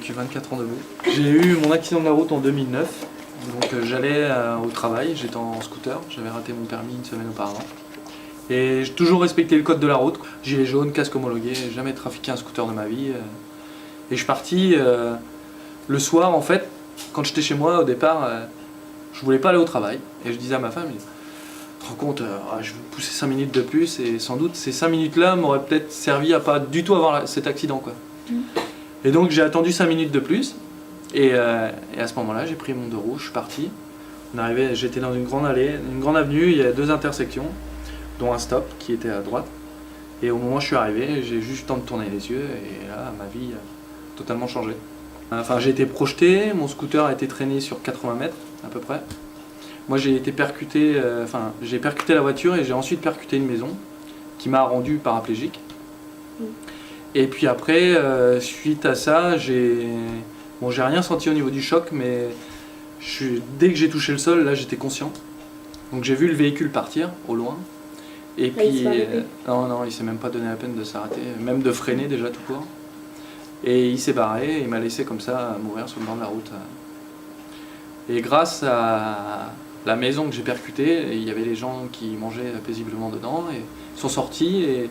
vécu 24 ans debout. J'ai eu mon accident de la route en 2009. Donc j'allais au travail, j'étais en scooter, j'avais raté mon permis une semaine auparavant. Et j'ai toujours respecté le code de la route. Gilet jaune, casque homologué, jamais trafiqué un scooter de ma vie. Et je suis parti le soir en fait, quand j'étais chez moi au départ, je voulais pas aller au travail. Et je disais à ma femme, tu te rends compte, je vais pousser 5 minutes de plus et sans doute ces 5 minutes-là m'auraient peut-être servi à pas du tout avoir cet accident, quoi. Et donc j'ai attendu 5 minutes de plus. Et à ce moment-là, j'ai pris mon deux roues, je suis parti. J'étais dans une grande allée, une grande avenue, il y a 2 intersections, dont un stop qui était à droite. Et au moment où je suis arrivé, j'ai juste le temps de tourner les yeux et là, ma vie a totalement changé. Enfin, j'ai été projeté, mon scooter a été traîné sur 80 mètres à peu près. Moi, j'ai été percuté, j'ai percuté la voiture et j'ai ensuite percuté une maison qui m'a rendu paraplégique. Et puis après, suite à ça, j'ai rien senti au niveau du choc, mais dès que j'ai touché le sol, là j'étais conscient. Donc j'ai vu le véhicule partir au loin. Et puis, non, il s'est même pas donné la peine de s'arrêter, même de freiner déjà tout court. Et il s'est barré, et il m'a laissé comme ça mourir sur le bord de la route. Et grâce à la maison que j'ai percutée, il y avait les gens qui mangeaient paisiblement dedans, et ils sont sortis. Et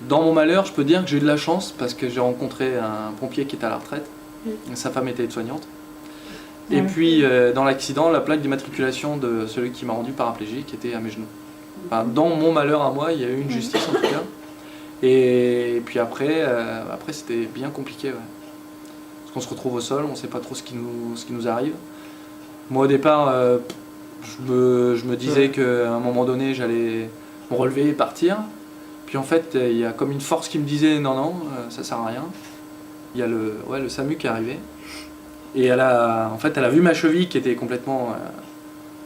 dans mon malheur, je peux dire que j'ai eu de la chance parce que j'ai rencontré un pompier qui était à la retraite. Sa femme était aide-soignante. Et puis, dans l'accident, la plaque d'immatriculation de celui qui m'a rendu paraplégique était à mes genoux. Enfin, dans mon malheur à moi, il y a eu une justice en tout cas. Et puis après c'était bien compliqué. Ouais. Parce qu'on se retrouve au sol, on ne sait pas trop ce qui nous arrive. Moi au départ, je me disais qu'à un moment donné, j'allais me relever et partir. Puis en fait, il y a comme une force qui me disait non, ça sert à rien. Il y a le SAMU qui est arrivé. Et elle a vu ma cheville qui était complètement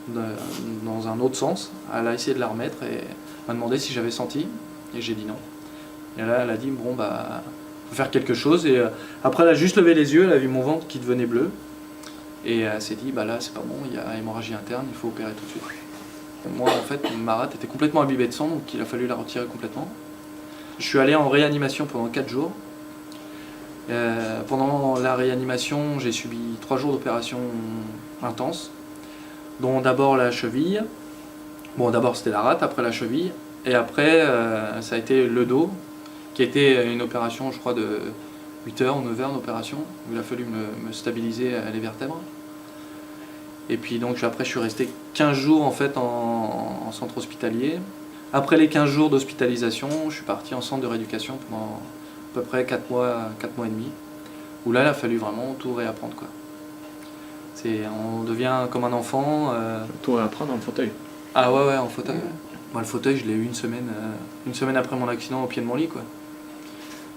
dans un autre sens. Elle a essayé de la remettre et m'a demandé si j'avais senti. Et j'ai dit non. Et là, elle a dit bon, faut faire quelque chose. Et après, elle a juste levé les yeux, elle a vu mon ventre qui devenait bleu. Et elle s'est dit là, c'est pas bon, il y a hémorragie interne, il faut opérer tout de suite. Et moi, en fait, ma rate était complètement imbibée de sang, donc il a fallu la retirer complètement. Je suis allé en réanimation pendant 4 jours. Pendant la réanimation, j'ai subi 3 jours d'opération intense, dont d'abord la cheville. Bon, d'abord c'était la rate, après la cheville, et après ça a été le dos, qui a été une opération, je crois, de 8 heures ou 9 heures d'opération, où il a fallu me stabiliser les vertèbres. Et puis donc après je suis resté 15 jours en fait en centre hospitalier. Après les 15 jours d'hospitalisation, je suis parti en centre de rééducation pendant à peu près 4 mois et demi, où là il a fallu vraiment tout réapprendre, quoi. On devient comme un enfant. Tout réapprendre en fauteuil. Ah ouais, en fauteuil. Moi le fauteuil je l'ai eu une semaine après mon accident au pied de mon lit, quoi.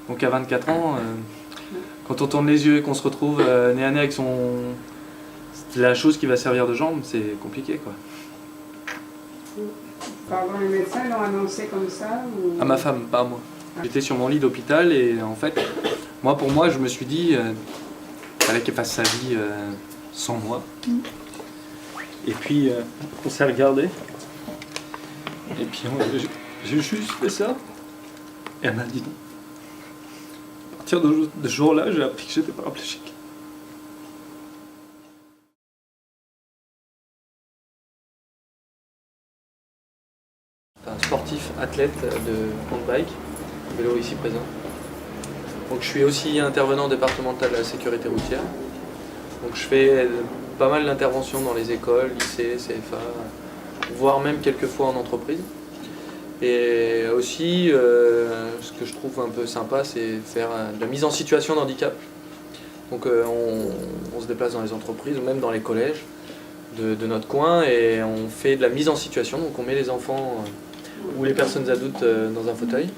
Donc à 24 ans, quand on tourne les yeux et qu'on se retrouve nez à nez avec la chose qui va servir de jambe, c'est compliqué, quoi. Pardon, les médecins l'ont annoncé comme ça ou... À ma femme, pas à moi. J'étais sur mon lit d'hôpital et en fait, pour moi, je me suis dit qu'il fallait qu'elle fasse sa vie sans moi. Et puis, on s'est regardé. Et puis, j'ai juste fait ça. Et elle m'a dit non. À partir de ce jour-là, j'ai appris que j'étais paraplégique. Un sportif athlète de handbike, vélo ici présent. Donc je suis aussi intervenant départemental de la sécurité routière. Donc je fais pas mal d'interventions dans les écoles, lycées, CFA, voire même quelques fois en entreprise. Et aussi, ce que je trouve un peu sympa, c'est faire de la mise en situation de handicap. Donc on se déplace dans les entreprises ou même dans les collèges de notre coin et on fait de la mise en situation. Donc on met les enfants ou les personnes adultes dans un fauteuil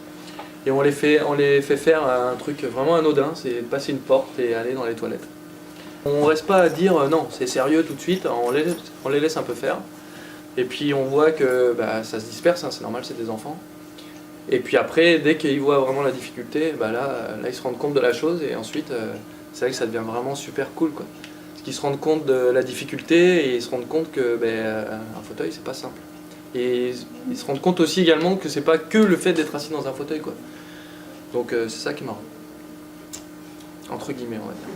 et on les fait faire un truc vraiment anodin, c'est passer une porte et aller dans les toilettes. On ne reste pas à dire non, c'est sérieux tout de suite, on les laisse un peu faire. Et puis on voit que ça se disperse, c'est normal, c'est des enfants. Et puis après, dès qu'ils voient vraiment la difficulté, là ils se rendent compte de la chose et ensuite c'est vrai que ça devient vraiment super cool, quoi. Parce qu'ils se rendent compte de la difficulté et ils se rendent compte que un fauteuil c'est pas simple. Et ils se rendent compte aussi également que c'est pas que le fait d'être assis dans un fauteuil, quoi. Donc c'est ça qui est marrant. Entre guillemets, on va dire.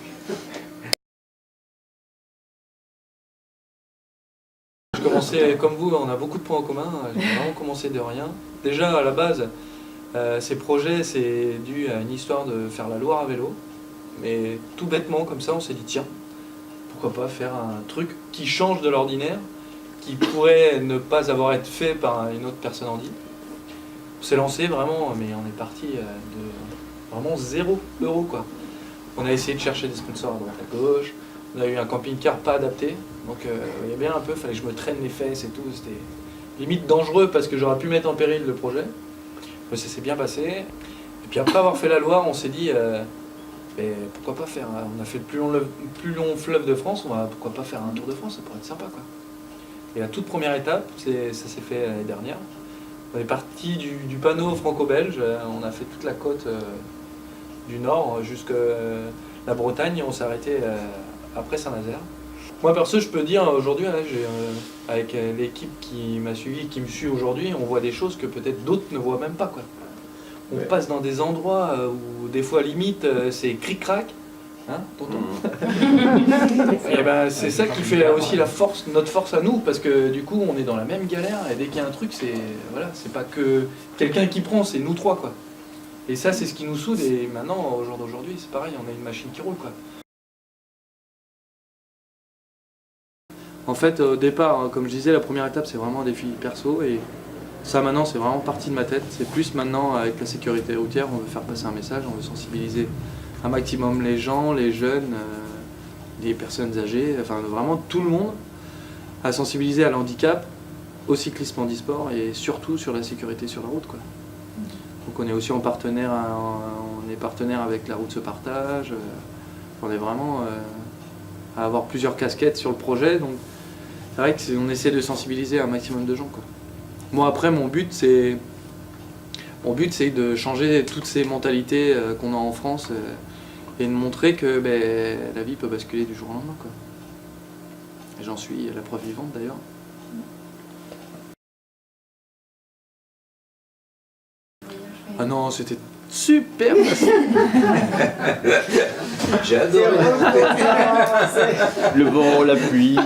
Je commençais comme vous, on a beaucoup de points en commun. J'ai vraiment commencé de rien. Déjà à la base, ces projets, c'est dû à une histoire de faire la Loire à vélo. Mais tout bêtement, comme ça, on s'est dit tiens, pourquoi pas faire un truc qui change de l'ordinaire, qui pourrait ne pas avoir été fait par une autre personne en vie. On s'est lancé vraiment, mais on est parti de vraiment 0 € quoi. On a essayé de chercher des sponsors à droite à gauche. On a eu un camping-car pas adapté, donc il y a bien un peu, il fallait que je me traîne les fesses et tout, c'était limite dangereux parce que j'aurais pu mettre en péril le projet. Mais ça s'est bien passé. Et puis après avoir fait la Loire, on s'est dit, pourquoi pas faire, on a fait le plus long fleuve de France, pourquoi pas faire un Tour de France, ça pourrait être sympa quoi. Et la toute première étape, ça s'est fait l'année dernière. On est parti du panneau franco-belge, on a fait toute la côte du nord jusqu'à la Bretagne et on s'est arrêté après Saint-Nazaire. Moi perso, je peux dire aujourd'hui, avec l'équipe qui m'a suivi, qui me suit aujourd'hui, on voit des choses que peut-être d'autres ne voient même pas quoi. On passe dans des endroits où des fois limite c'est cric-crac, hein, tonton. Et ben c'est ça qui fait aussi notre force à nous, parce que du coup on est dans la même galère et dès qu'il y a un truc, c'est pas que quelqu'un qui prend, c'est nous trois quoi. Et ça c'est ce qui nous soude et maintenant au jour d'aujourd'hui c'est pareil, on a une machine qui roule quoi. En fait, au départ, comme je disais, la première étape, c'est vraiment un défi perso. Et ça, maintenant, c'est vraiment parti de ma tête. C'est plus maintenant, avec la sécurité routière, on veut faire passer un message, on veut sensibiliser un maximum les gens, les jeunes, les personnes âgées, enfin vraiment tout le monde, à sensibiliser à l'handicap, au cyclisme handisport et surtout sur la sécurité sur la route, quoi. Donc on est aussi partenaire avec La Route se partage. On est vraiment à avoir plusieurs casquettes sur le projet. Donc, c'est vrai qu'on essaie de sensibiliser un maximum de gens, quoi. Moi après mon but c'est de changer toutes ces mentalités qu'on a en France et de montrer que la vie peut basculer du jour au lendemain quoi. Et j'en suis la preuve vivante d'ailleurs. Ah non, c'était super facile. J'ai adoré. Le vent, la pluie.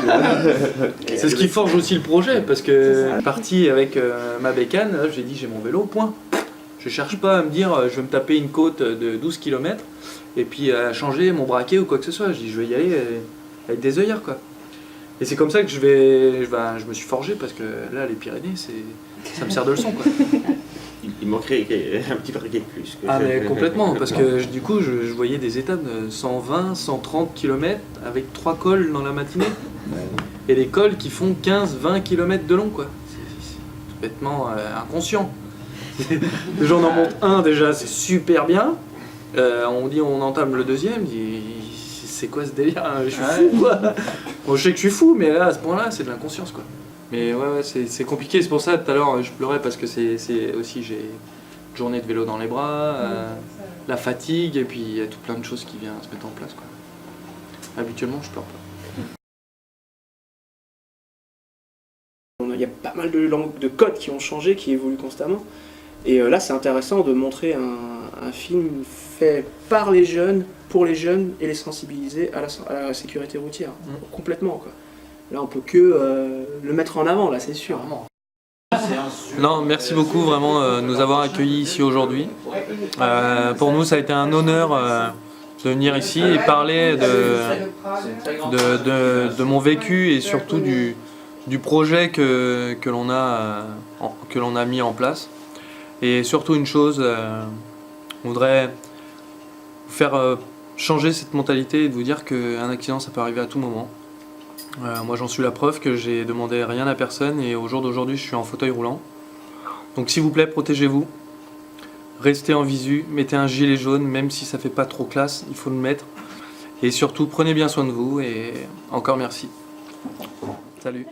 C'est ce qui forge aussi le projet, parce que parti avec ma bécane, j'ai dit j'ai mon vélo, point. Je cherche pas à me dire je vais me taper une côte de 12 km et puis à changer mon braquet ou quoi que ce soit. Je dis je vais y aller avec des œillères quoi. Et c'est comme ça que je me suis forgé, parce que là les Pyrénées ça me sert de leçon quoi. Il manquerait un petit braquet de plus. Ah mais complètement, parce que du coup je voyais des étapes de 120, 130 km avec 3 cols dans la matinée. Et des cols qui font 15-20 km de long quoi. C'est tout bêtement inconscient. Les gens en montent un déjà, c'est super bien. On entame le deuxième, c'est quoi ce délire? Je suis fou quoi. Bon, je sais que je suis fou, mais là à ce point-là c'est de l'inconscience quoi. Mais ouais c'est compliqué, c'est pour ça tout à l'heure je pleurais, parce que c'est aussi j'ai une journée de vélo dans les bras, la fatigue, et puis il y a tout plein de choses qui viennent se mettre en place quoi. Habituellement je pleure pas. Il y a pas mal de codes qui ont changé, qui évoluent constamment. Et là, c'est intéressant de montrer un film fait par les jeunes, pour les jeunes, et les sensibiliser à la sécurité routière. Complètement, quoi. Là, on peut que le mettre en avant, là, c'est sûr. Non, merci beaucoup vraiment de nous avoir accueillis ici aujourd'hui. Pour nous, ça a été un honneur de venir ici et parler de mon vécu et surtout du projet que l'on a mis en place. Et surtout une chose, on voudrait vous faire changer cette mentalité et de vous dire qu'un accident ça peut arriver à tout moment. Moi j'en suis la preuve que j'ai demandé rien à personne et au jour d'aujourd'hui je suis en fauteuil roulant. Donc s'il vous plaît, protégez-vous, restez en visu, mettez un gilet jaune, même si ça fait pas trop classe, il faut le mettre. Et surtout prenez bien soin de vous et encore merci. Salut.